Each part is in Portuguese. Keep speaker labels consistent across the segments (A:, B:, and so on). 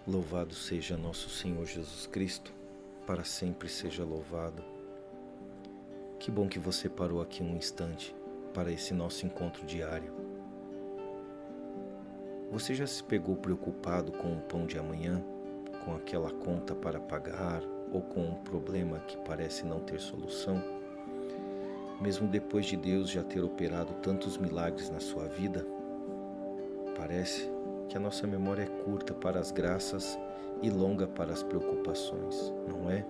A: Louvado seja nosso Senhor Jesus Cristo, para sempre seja louvado. Que bom que você parou aqui um instante para esse nosso encontro diário. Você já se pegou preocupado com o pão de amanhã, com aquela conta para pagar ou com um problema que parece não ter solução? Mesmo depois de Deus já ter operado tantos milagres na sua vida, parece que a nossa memória é curta para as graças e longa para as preocupações, não é?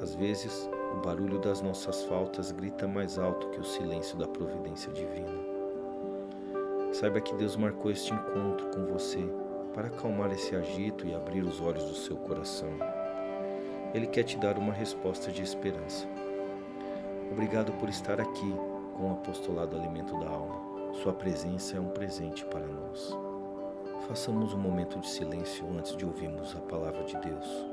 A: Às vezes, o barulho das nossas faltas grita mais alto que o silêncio da providência divina. Saiba que Deus marcou este encontro com você para acalmar esse agito e abrir os olhos do seu coração. Ele quer te dar uma resposta de esperança. Obrigado por estar aqui com o Apostolado Alimento da Alma. Sua presença é um presente para nós. Façamos um momento de silêncio antes de ouvirmos a palavra de Deus.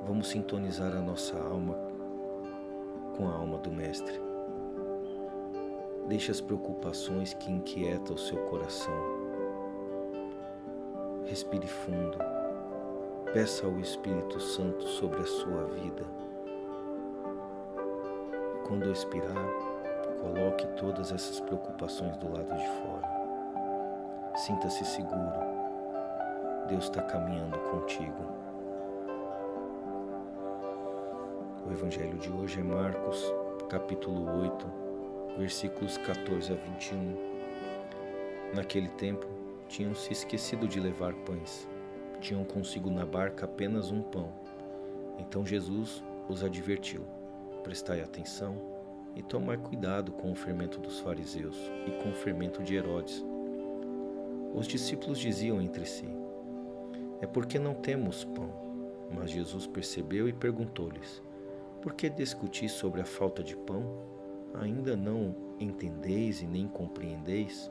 A: Vamos sintonizar a nossa alma com a alma do Mestre. Deixe as preocupações que inquietam o seu coração. Respire fundo. Peça ao Espírito Santo sobre a sua vida. Quando expirar, coloque todas essas preocupações do lado de fora. Sinta-se seguro. Deus está caminhando contigo. O Evangelho de hoje é Marcos, capítulo 8, versículos 14 a 21. Naquele tempo, tinham se esquecido de levar pães. Tinham consigo na barca apenas um pão. Então Jesus os advertiu: prestai atenção e tomai cuidado com o fermento dos fariseus e com o fermento de Herodes. Os discípulos diziam entre si: é porque não temos pão. Mas Jesus percebeu e perguntou-lhes: por que discutis sobre a falta de pão? Ainda não entendeis e nem compreendeis?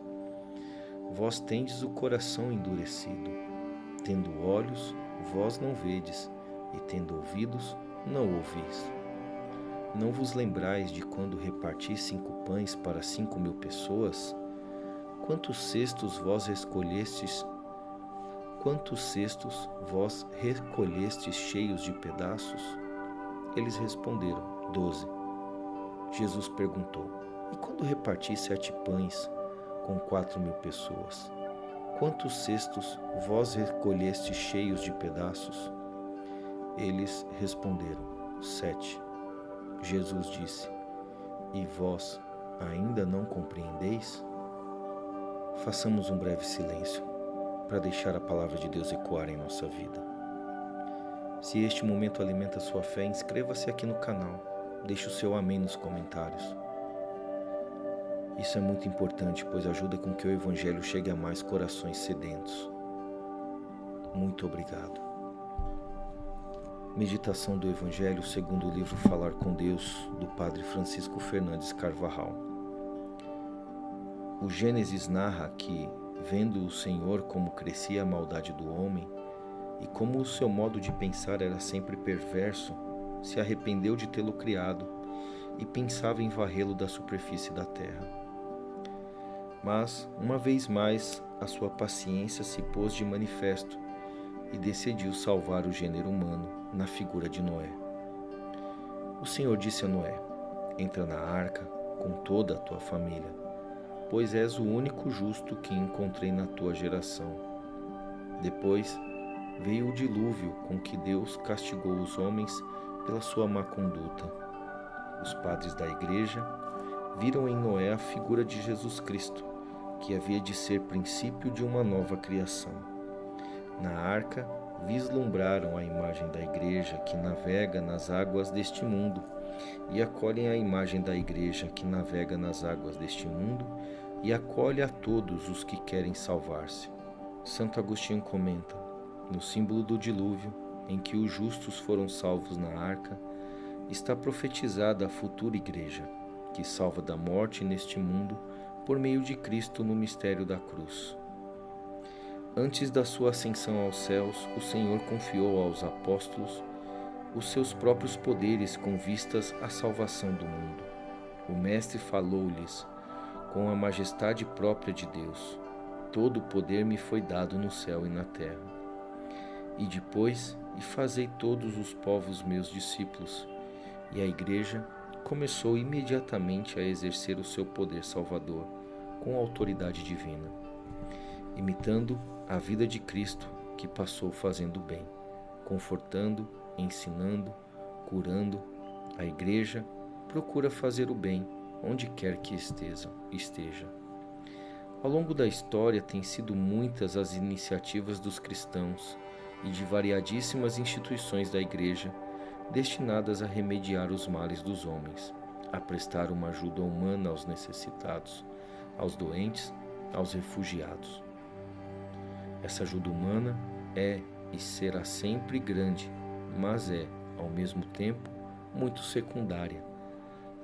A: Vós tendes o coração endurecido. Tendo olhos, vós não vedes, e tendo ouvidos, não ouvis. Não vos lembrais de quando reparti 5 pães para 5.000 pessoas? Quantos cestos vós recolhestes cheios de pedaços? Eles responderam: 12. Jesus perguntou: e quando reparti 7 pães com 4.000 pessoas? Quantos cestos vós recolhestes cheios de pedaços? Eles responderam: 7. Jesus disse: e vós ainda não compreendeis? Façamos um breve silêncio para deixar a palavra de Deus ecoar em nossa vida. Se este momento alimenta sua fé, inscreva-se aqui no canal. Deixe o seu amém nos comentários. Isso é muito importante, pois ajuda com que o Evangelho chegue a mais corações sedentos. Muito obrigado. Meditação do Evangelho segundo o livro Falar com Deus, do Padre Francisco Fernandes Carvajal. O Gênesis narra que, vendo o Senhor como crescia a maldade do homem, e como o seu modo de pensar era sempre perverso, se arrependeu de tê-lo criado e pensava em varrê-lo da superfície da terra. Mas, uma vez mais, a sua paciência se pôs de manifesto e decidiu salvar o gênero humano na figura de Noé. O Senhor disse a Noé: entra na arca com toda a tua família, pois és o único justo que encontrei na tua geração. Depois veio o dilúvio com que Deus castigou os homens pela sua má conduta. Os padres da Igreja viram em Noé a figura de Jesus Cristo, que havia de ser princípio de uma nova criação. Na arca vislumbraram a imagem da Igreja que navega nas águas deste mundo e acolhem a imagem da Igreja que navega nas águas deste mundo e acolhe a todos os que querem salvar-se. Santo Agostinho comenta: no símbolo do dilúvio, em que os justos foram salvos na arca, está profetizada a futura Igreja, que salva da morte neste mundo por meio de Cristo no mistério da cruz. Antes da sua ascensão aos céus, o Senhor confiou aos apóstolos os seus próprios poderes com vistas à salvação do mundo. O Mestre falou-lhes com a majestade própria de Deus: todo o poder me foi dado no céu e na terra. E depois, e fazei todos os povos meus discípulos. E a igreja começou imediatamente a exercer o seu poder salvador com autoridade divina, imitando a vida de Cristo, que passou fazendo o bem, confortando, ensinando, curando. A igreja procura fazer o bem onde quer que esteja. Ao longo da história, têm sido muitas as iniciativas dos cristãos e de variadíssimas instituições da igreja destinadas a remediar os males dos homens, a prestar uma ajuda humana aos necessitados, aos doentes, aos refugiados. Essa ajuda humana é e será sempre grande, mas é, ao mesmo tempo, muito secundária.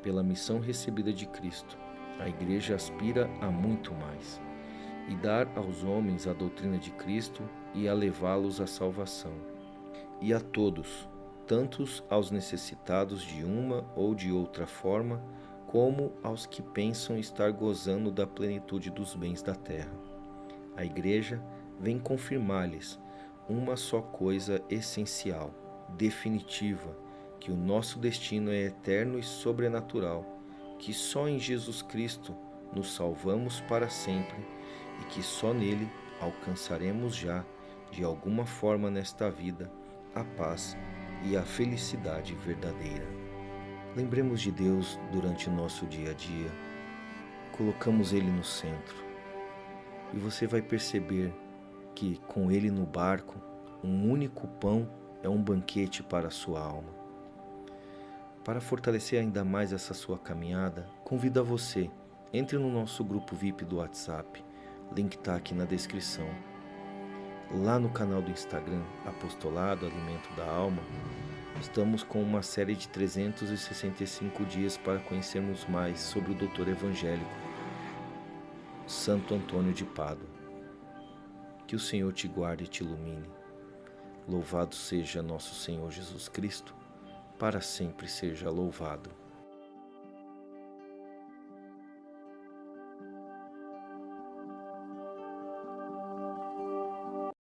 A: Pela missão recebida de Cristo, a Igreja aspira a muito mais, e dar aos homens a doutrina de Cristo e a levá-los à salvação. E a todos, tantos aos necessitados de uma ou de outra forma, como aos que pensam estar gozando da plenitude dos bens da terra. A Igreja vem confirmar-lhes uma só coisa essencial, definitiva, que o nosso destino é eterno e sobrenatural, que só em Jesus Cristo nos salvamos para sempre e que só nele alcançaremos já, de alguma forma nesta vida, a paz e a felicidade verdadeira. Lembremos de Deus durante o nosso dia a dia, colocamos Ele no centro e você vai perceber que com Ele no barco, um único pão é um banquete para a sua alma. Para fortalecer ainda mais essa sua caminhada, convido a você, entre no nosso grupo VIP do WhatsApp, link está aqui na descrição. Lá no canal do Instagram, Apostolado Alimento da Alma, estamos com uma série de 365 dias para conhecermos mais sobre o doutor evangélico Santo Antônio de Pádua. Que o Senhor te guarde e te ilumine. Louvado seja nosso Senhor Jesus Cristo, para sempre seja louvado.